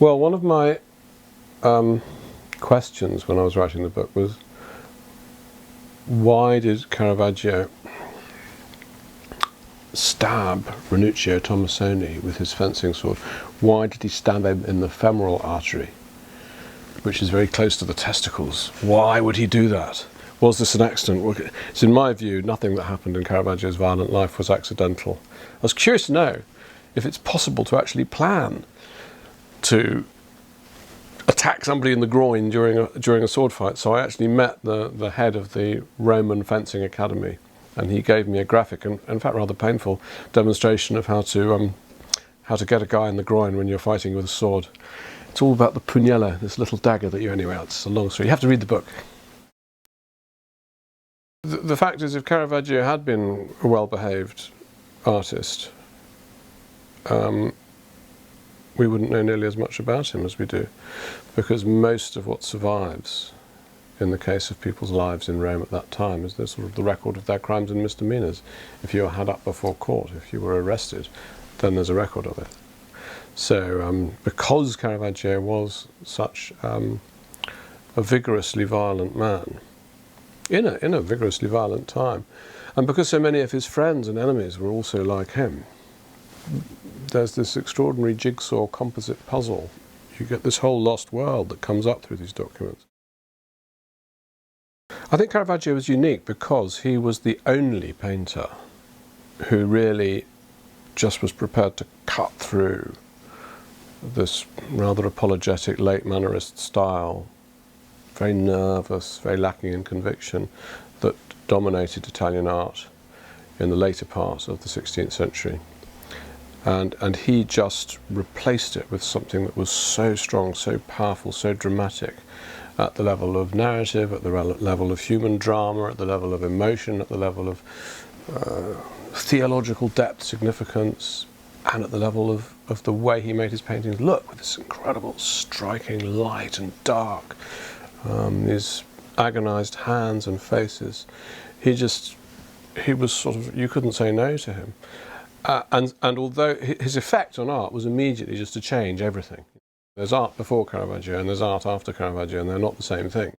Well, one of my questions when I was writing the book was, why did Caravaggio stab Ranuccio Tommasoni with his fencing sword? Why did he stab him in the femoral artery, which is very close to the testicles? Why would he do that? Was this an accident? So in my view, nothing that happened in Caravaggio's violent life was accidental. I was curious to know if it's possible to actually plan to attack somebody in the groin during a sword fight. So I actually met the head of the Roman Fencing Academy, and he gave me a graphic and in fact rather painful demonstration of how to get a guy in the groin when you're fighting with a sword. It's all about the pugnello, this little dagger that you anyway. It's a long story. You have to read the book. The fact is, if Caravaggio had been a well-behaved artist, we wouldn't know nearly as much about him as we do, because most of what survives in the case of people's lives in Rome at that time is the record of their crimes and misdemeanors. If you were had up before court, if you were arrested, then there's a record of it. So because Caravaggio was such a vigorously violent man, in a vigorously violent time, and because so many of his friends and enemies were also like him, there's this extraordinary jigsaw composite puzzle. You get this whole lost world that comes up through these documents. I think Caravaggio was unique because he was the only painter who really just was prepared to cut through this rather apologetic late Mannerist style, very nervous, very lacking in conviction, that dominated Italian art in the later part of the 16th century. And he just replaced it with something that was so strong, so powerful, so dramatic, at the level of narrative, at the level of human drama, at the level of emotion, at the level of theological depth, significance, and at the level of the way he made his paintings look, with this incredible striking light and dark, his agonized hands and faces. He was sort of, you couldn't say no to him. And although his effect on art was immediately just to change everything. There's art before Caravaggio and there's art after Caravaggio, and they're not the same thing.